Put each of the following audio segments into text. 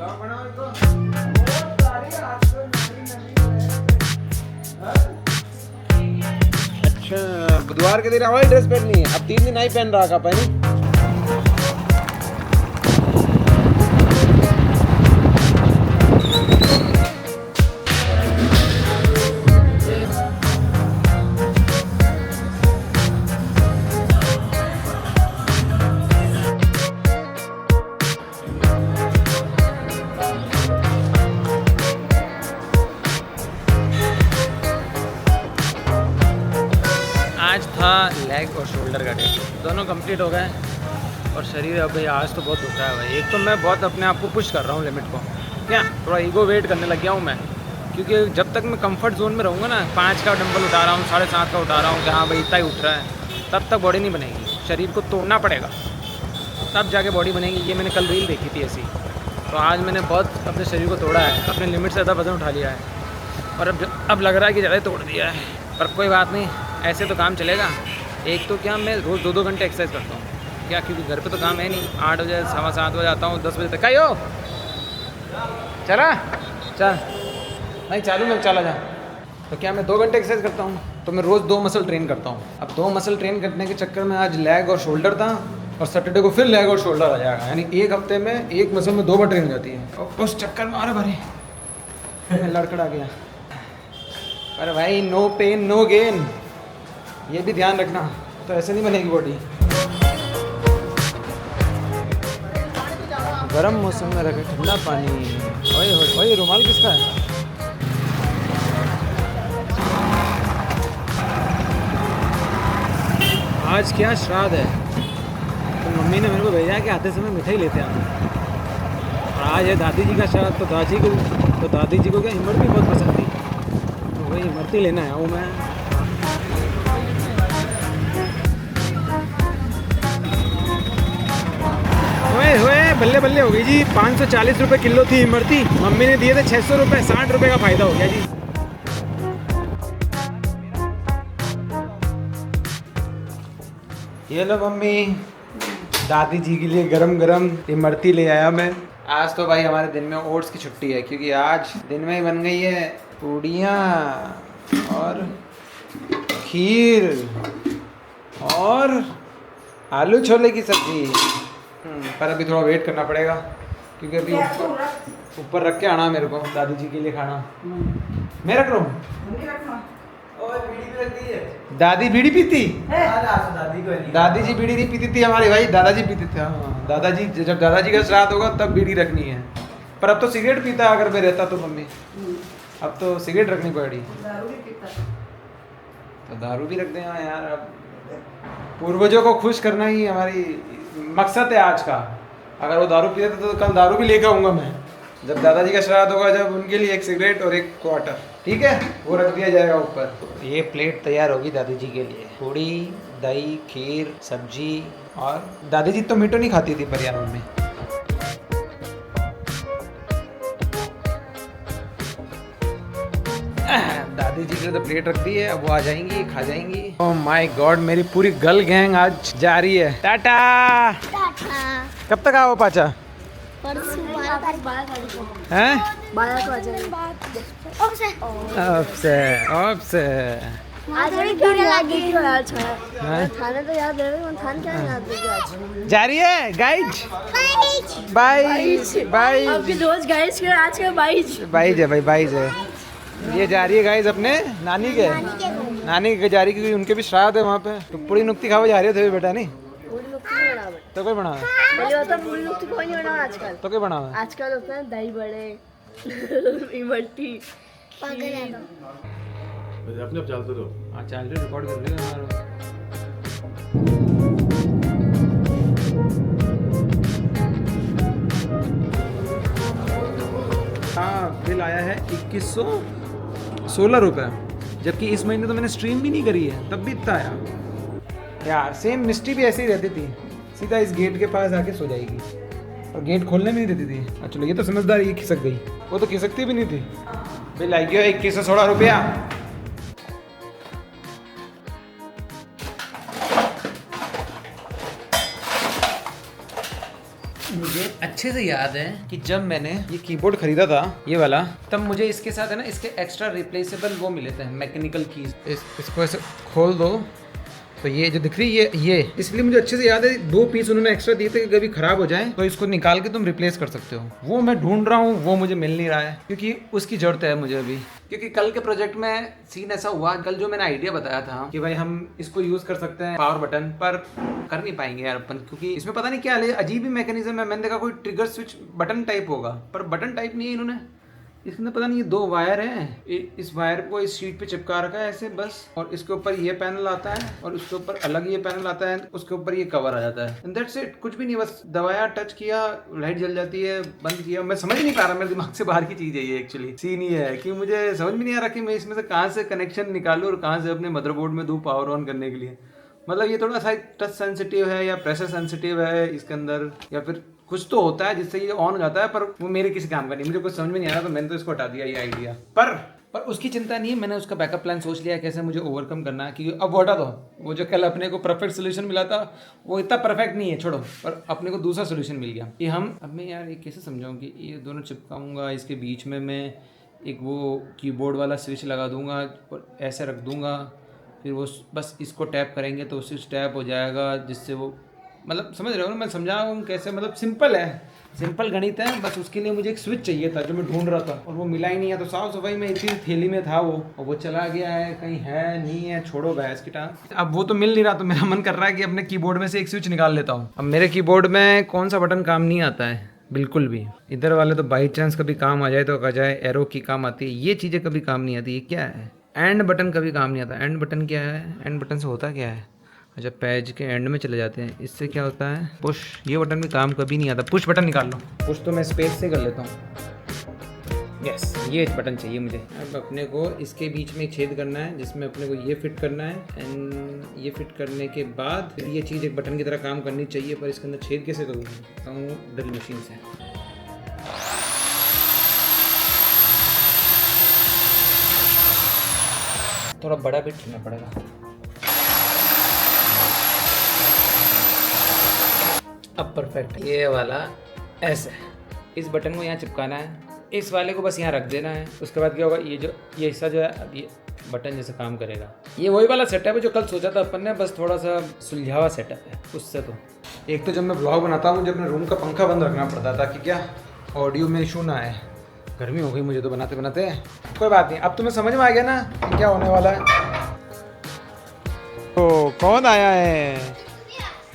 अच्छा, बुधवार के दिन हमारी ड्रेस पहननी है। अब 3 दिन नहीं पहन रहा का पहनी। आज था लेग और शोल्डर का टेस्ट, दोनों कंप्लीट हो गए और शरीर अब भाई आज तो बहुत दुख रहा है भाई। एक तो मैं बहुत अपने आप को पुश कर रहा हूँ लिमिट को, क्या थोड़ा ईगो वेट करने लग गया हूँ मैं, क्योंकि जब तक मैं कंफर्ट जोन में रहूँगा ना, 5 का डंबल उठा रहा हूँ, 7.5 का उठा रहा हूँ कि हाँ भाई इतना ही उठ रहा है, तब तक बॉडी नहीं बनेगी। शरीर को तोड़ना पड़ेगा तब जाके बॉडी बनेगी। ये मैंने कल रील देखी थी ऐसी। तो आज मैंने बहुत अपने शरीर को तोड़ा है, अपने लिमिट से ज़्यादा वजन उठा लिया है और अब लग रहा है कि ज़्यादा तोड़ दिया है, पर कोई बात नहीं, ऐसे तो काम चलेगा। एक तो क्या मैं रोज़ 2-2 घंटे एक्सरसाइज करता हूँ, क्या क्योंकि घर पे तो काम है नहीं। 8 बजे 7:15 बजे आता हूँ, 10 बजे तक हो चला चल नहीं चालू में चला जा। तो क्या मैं 2 घंटे एक्सरसाइज करता हूँ, तो मैं रोज़ 2 मसल ट्रेन करता हूँ। अब 2 मसल ट्रेन करने के चक्कर में आज लेग और शोल्डर था और सैटरडे को फिर लेग और शोल्डर आ जाएगा, यानी एक हफ्ते में एक मसल में 2 बार ट्रेन करती है। और उस चक्कर में अरे भाई लड़खड़ा गया। अरे भाई नो पेन नो गेन, ये भी ध्यान रखना, तो ऐसे नहीं बनेगी बॉडी। गर्म मौसम में रखे ठंडा पानी। ओए ओए रुमाल किसका है? आज क्या श्राद्ध है, तो मम्मी ने मेरे को भेजा है कि आते समय मिठाई लेते आना। और आज है दादी जी का श्राद्ध, तो दादी जी को क्या इमरती बहुत पसंद थी, तो वही इमरती लेना है वो मैं। ओए बल्ले बल्ले हो गई जी। 540 रुपये किलो थी इमरती, मम्मी ने दिए थे 600 रुपये, 60 रुपये का फ़ायदा हो गया जी। ये लो मम्मी, दादी जी के लिए गरम गरम इमरती ले आया मैं। आज तो भाई हमारे दिन में ओट्स की छुट्टी है, क्योंकि आज दिन में ही बन गई है पूड़ियाँ और खीर और आलू छोले की सब्जी। पर अभी थोड़ा वेट करना पड़ेगा, क्योंकि अभी ऊपर रख के आना मेरे को दादी जी के लिए खाना। मैं रख रहा हूँ। दादी बीड़ी पीती? दादी जी बीड़ी नहीं पीती थी हमारे भाई, दादाजी पीते थे। हाँ दादाजी, जब दादाजी का श्राद्ध होगा तब बीड़ी रखनी है। पर अब तो सिगरेट पीता अगर मैं रहता तो मम्मी, अब तो सिगरेट रखनी पड़ी। तो दारू भी रख दें यार, अब पूर्वजों को खुश करना ही हमारी मकसद है आज का। अगर वो दारू पीते तो कल दारू भी लेकर आऊँगा मैं, जब दादाजी का श्राद्ध होगा, जब उनके लिए एक सिगरेट और एक क्वार्टर, ठीक है, वो रख दिया जाएगा ऊपर। ये प्लेट तैयार होगी दादी जी के लिए, पूड़ी दही खीर सब्जी। और दादी जी तो मीठो नहीं खाती थी, पर यार मम्मी दादी जी के लिए तो प्लेट रख दी है, अब वो आ जाएंगी खा जाएंगी। ओह माय गॉड, मेरी पूरी गर्ल गैंग आज जा रही है। टाटा। कब तक आओ पाचा? हैं? जा रही है गाइज, बाइज बाइज आपके दोस्त गाइज के आज के बाइज है भाई, बाइज है। ये जा रही है गाइज अपने नानी के जा रही, क्योंकि उनके भी श्राद्ध है वहाँ पे। तो पूरी नुक्ति खावा जा रही है बेटा? नहीं तो कोई बना है? पूरी नुक्ति कोई नहीं बना आजकल। तो क्या बना है आजकल होता है दही बड़े इमरती। अपने आप चलते रहो। हाँ चल रही, रिकॉर्ड कर रही है हमारा। हाँ बिल आया है 2116 रुपये, जबकि इस महीने तो मैंने स्ट्रीम भी नहीं करी है, तब भी इतना आया यार। सेम मिस्टी भी ऐसी ही रहती थी, सीधा इस गेट के पास आके सो जाएगी और गेट खोलने में नहीं देती थी। अच्छा ये तो समझदार, ये खिसक गई, वो तो खिसकती भी नहीं थी। बिल आई गया 2116 रुपया। मुझे अच्छे से याद है कि जब मैंने ये कीबोर्ड खरीदा था, ये वाला, तब मुझे इसके साथ है ना इसके एक्स्ट्रा रिप्लेसेबल वो मिले थे, मैकेनिकल कीज। इसको ऐसे खोल दो तो ये जो दिख रही है ये इसलिए मुझे अच्छे से याद है 2 पीस उन्होंने एक्स्ट्रा दिए थे कि कभी खराब हो जाए तो इसको निकाल के तुम रिप्लेस कर सकते हो। वो मैं ढूंढ रहा हूँ, वो मुझे मिल नहीं रहा है क्योंकि उसकी जरूरत है मुझे अभी। क्योंकि कल के प्रोजेक्ट में सीन ऐसा हुआ, कल जो मैंने आइडिया बताया था कि भाई हम इसको यूज कर सकते हैं पावर बटन पर, कर नहीं पाएंगे यार अपन, क्योंकि इसमें पता नहीं क्या है, अजीब ही मैकेनिज्म है। मैंने देखा कोई ट्रिगर स्विच बटन टाइप होगा पर बटन टाइप नहीं है इन्होंने। इसके अंदर पता नहीं ये 2 वायर हैं, इस वायर को इस शीट पे चिपका रखा है ऐसे बस, और इसके ऊपर ये पैनल आता है और उसके ऊपर अलग ये पैनल आता है, उसके ऊपर ये कवर आ जाता है। एंड दैट्स इट, कुछ भी नहीं, बस दबाया, टच किया, लाइट जल जाती है, बंद किया। मैं समझ नहीं पा रहा, मेरे दिमाग से बाहर की चीज़ है ये एक्चुअली। सीन ये है कि मुझे समझ में नहीं आ रहा कि मैं इसमें से कहाँ से कनेक्शन निकालूँ और कहाँ से अपने मदरबोर्ड में दूँ पावर ऑन करने के लिए। मतलब ये थोड़ा सा टच सेंसिटिव है या प्रेशर सेंसिटिव है इसके अंदर, या फिर कुछ तो होता है जिससे ये ऑन हो जाता है, पर वो मेरे किसी काम का नहीं, मुझे कुछ समझ में नहीं आ रहा, तो मैंने तो इसको हटा दिया ये आइडिया। पर उसकी चिंता नहीं है, मैंने उसका बैकअप प्लान सोच लिया है कैसे मुझे ओवरकम करना है। क्योंकि अब वो हटा दो, वो जो कल अपने को परफेक्ट सोल्यूशन मिला था वो इतना परफेक्ट नहीं है, छोड़ो, पर अपने को दूसरा सोल्यूशन मिल गया कि हम अब मैं यार ये कैसे समझाऊँ कि ये दोनों चिपकाऊँगा, इसके बीच में मैं एक वो कीबोर्ड वाला स्विच लगा दूँगा और ऐसे रख दूँगा, फिर वो बस इसको टैप करेंगे तो स्विच टैप हो जाएगा, जिससे वो मतलब समझ रहे हो ना मैं समझा रहा हूँ कैसे। मतलब सिंपल है, सिंपल गणित है, बस उसके लिए मुझे एक स्विच चाहिए था जो मैं ढूंढ रहा था और वो मिला ही नहीं है। तो साफ सफाई में इसी थैली में था वो, और वो चला गया है, कहीं है नहीं है, छोड़ो भैंस की टांग। अब वो तो मिल नहीं रहा, तो मेरा मन कर रहा है कि अपने कीबोर्ड में से एक स्विच निकाल लेता हूँ। अब मेरे कीबोर्ड में कौन सा बटन काम नहीं आता है बिल्कुल भी, इधर वाले तो बाई चांस कभी काम आ जाए तो कहा जाए एरो की काम आती है, ये चीज़ें कभी काम नहीं आती। ये क्या है, एंड बटन कभी काम नहीं आता। एंड बटन क्या है, एंड बटन से होता क्या है, अच्छा पेज के एंड में चले जाते हैं, इससे क्या होता है, पुश, ये बटन भी काम कभी नहीं आता। पुश बटन निकाल लो, पुश तो मैं स्पेस से कर लेता हूँ। यस, ये बटन चाहिए मुझे। अब अपने को इसके बीच में छेद करना है जिसमें अपने को ये फिट करना है, एंड ये फिट करने के बाद फिर ये चीज़ एक बटन की तरह काम करनी चाहिए, पर इसके अंदर छेद कैसे करूँगा, ड्रिल मशीन से। थोड़ा बड़ा बिट चुनना पड़ेगा। अब परफेक्ट, ये वाला ऐसे, इस बटन को यहाँ चिपकाना है, इस वाले को बस यहाँ रख देना है। उसके बाद क्या होगा, ये हिस्सा जो है अब ये बटन जैसे काम करेगा। ये वही वाला सेटअप है जो कल सोचा था अपन ने, बस थोड़ा सा सुलझा हुआ सेटअप है उससे। तो एक तो जब मैं ब्लॉग बनाता हूँ, जब अपने रूम का पंखा बंद रखना पड़ता था कि क्या ऑडियो में इशू ना आए। गर्मी हो गई मुझे तो बनाते बनाते, कोई बात नहीं, अब तुम्हें समझ में आ गया ना कि क्या होने वाला है। तो कौन आया है?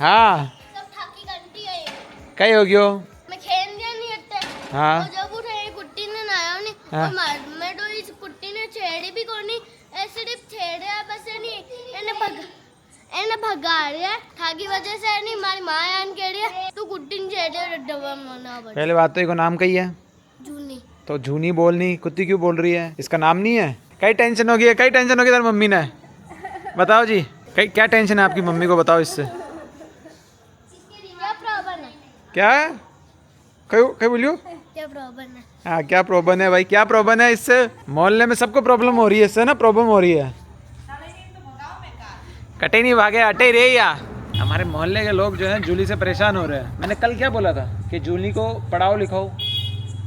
हाँ कई हो गयो, मैं खेल दिया नहीं हटते। हाँ और जब उठे कुट्टी ने नाया नहीं, हाँ। और मैं तो इस कुट्टी ने छेड़ी भी कोनी, ऐसे सिर्फ छेड़े बस नहीं, एने भगा रहा था की वजह से नहीं, मारी माँ आन के लिए तू कुट्टी ने छेड़े डबा मना बन। पहले बात तो इसको नाम कही है, जूनी। तो जूनी बोलनी, कुत्ती क्यों बोल रही है, इसका नाम नहीं है। कई टेंशन होगी, कई टेंशन होगी तेरी मम्मी ने, बताओ जी, कई क्या टेंशन है आपकी मम्मी को, बताओ इससे क्या प्रॉब्लम है, क्या है, कई बोलियो, क्या प्रॉब्लम है। हाँ क्या प्रॉब्लम है भाई, क्या प्रॉब्लम है इससे, मोहल्ले में सबको प्रॉब्लम हो रही है इससे ना, प्रॉब्लम हो रही है। कटे नहीं भागे, अटे रे या हमारे मोहल्ले के लोग जो हैं जूली से परेशान हो रहे हैं। मैंने कल क्या बोला था कि जूली को पढ़ाओ लिखाओ,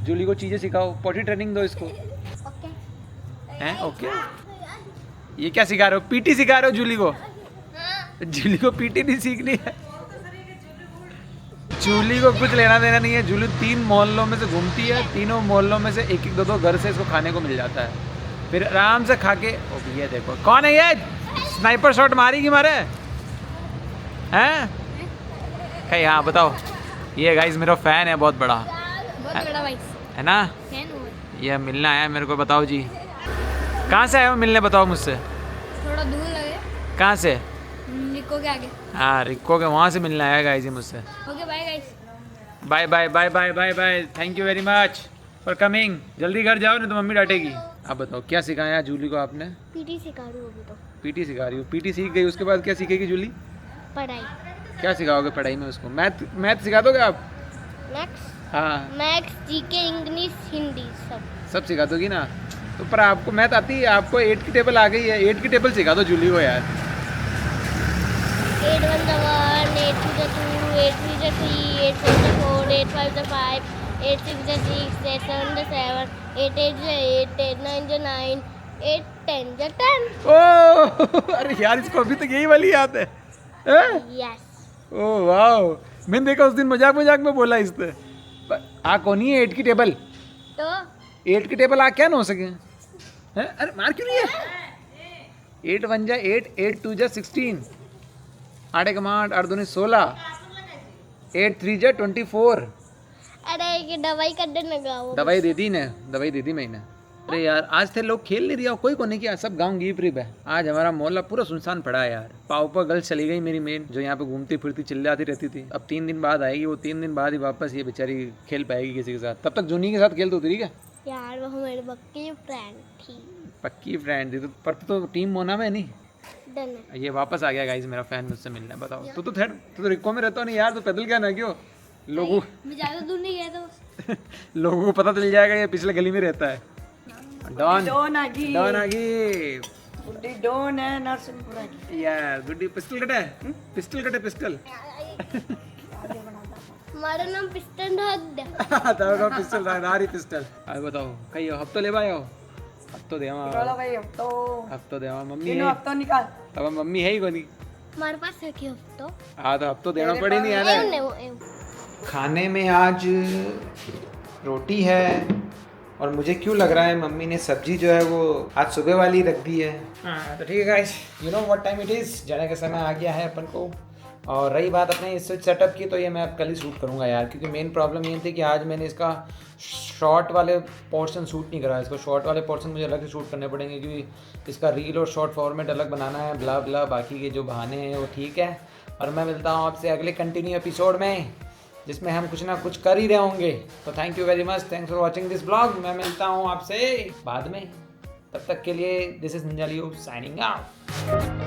जूली को चीज़ें सिखाओ, पॉटी ट्रेनिंग दो इसको। ओके हैं ओके, ये क्या सिखा रहे हो, पीटी सिखा रहे हो जूली को? जूली को पीटी नहीं सीखनी है, जूली को कुछ लेना देना नहीं है। जूली 3 मोहल्लों में से घूमती है, तीनों मोहल्लों में से एक एक दो घर से इसको खाने को मिल जाता है, फिर आराम से खा के। ओ भैया देखो कौन है ये, स्नाइपर शॉट मारेगी मारे हैं कहीं। हाँ बताओ, ये गाइस मेरा फैन है बहुत बड़ा भाई है ना, ये मिलने आया मेरे को। बताओ जी कहाँ से आए हो मिलने, बताओ मुझसे। थोड़ा दूर लगे, कहाँ से? रिको के आगे। हाँ रिक्को के वहाँ से मिलने आया गाइस मुझसे। Okay bye guys, bye bye bye bye bye bye, thank you very much for coming. जल्दी घर जाओ नहीं तो मम्मी डांटेगी। अब बताओ क्या सिखाया जूली को आपने? पीटी सिखा रही हूँ अभी तो। पीटी सिखा रही हो, पीटी सीख गई, उसके बाद क्या सीखेगी जूली? पढ़ाई। क्या सिखाओगे पढ़ाई में उसको? मैथ सिखा दोगे आप? मैथ्स, हाँ मैथ्स, जीके, इंग्लिश, हिंदी सब सिखा दोगी ना। तो पर आपको मैथ आती है, आपको 8 की टेबल आ गई है, 8 की टेबल सिखा दो जूली को यार। 8 1 1, 8 2 2, 8 3 3, 8 4 4, 8 5 is 5, 8 6 is 6, 8 7 is 7, 8 8 is 8, 8 9 is 9, 8 10 is 10. ओ अरे यार इसको अभी तक यही वाली याद है Yes. ओ वाह मैंने देखा उस दिन मजाक मजाक में बोला इससे आ कौन है 8 की टेबल तो 8 की टेबल आ क्या ना हो सके हैं अरे मार क्यों नहीं है 8 1 जा 8 8 2 जा 16 8 1 8 8 2 16 8 3 जा 24 अरे ये दवाई कर देना गाओ दवाई दे दी मैंने अरे यार आज थे लोग खेल नहीं दिया कोई को नहीं किया सब गांव गिप रिप है आज हमारा मोहल्ला पूरा सुनसान पड़ा है यार पापा गर्ल्स चली गई मेरी मेन जो यहाँ पे घूमती फिरती चिल्लाती रहती थी अब 3 दिन बाद आएगी वो 3 दिन बाद ही वापस ये बेचारी खेल पाएगी किसी के साथ तब तक जूनी के साथ खेल तो ठीक है यार वो मेरी पक्की फ्रेंड थी पक्की फ्रेंड थी पर तो टीम मोना में नहीं डन ये वापस आ गया गाइस मेरा फैन मुझसे मिलना है बताओ तू तो रिको में रहता नहीं यार तो पैदल क्या ना क्यों लोगों मैं ज़्यादा दूर नहीं गया तो लोगों को पता चल जाएगा ये पिछले गली में रहता है डॉन डॉन आ गई गुड्डी डॉन है नरसिंहपुरा की यार गुड्डी पिस्टल कटे पिस्टल हमारा नाम पिस्टन हद तारो पिस्टल दारी पिस्टल अब बताओ कहीं हफ्तो ले पाए हो हफ्तो चलो भाई हफ्तो देवा मम्मी तीनों है हफ्तों निकाल अब मम्मी है ही कोनी हमारे पास है कि तो हाँ तो हफ्तो देना पड़ी नहीं है ना खाने में आज रोटी है और मुझे क्यों लग रहा है मम्मी ने सब्जी जो है वो आज सुबह वाली रख दी है हाँ तो ठीक है guys you know what time it is जाने का समय आ गया है अपन को और रही बात अपने इस सेटअप की तो ये मैं अब कल ही शूट करूँगा यार क्योंकि मेन प्रॉब्लम ये थी कि आज मैंने इसका शॉर्ट वाले पोर्शन शूट नहीं करा इसको शॉर्ट वाले पोर्शन मुझे अलग से शूट करने पड़ेंगे क्योंकि इसका रील और शॉर्ट फॉर्मेट अलग बनाना है ब्ला ब्ला बाकी के जो बहाने हैं वो ठीक है और मैं मिलता हूँ आपसे अगले कंटिन्यू एपिसोड में जिसमें हम कुछ ना कुछ कर ही रहे होंगे तो thank you very much thanks for watching this blog मैं मिलता हूँ आपसे बाद में तब तक के लिए this is Ninja Leo signing out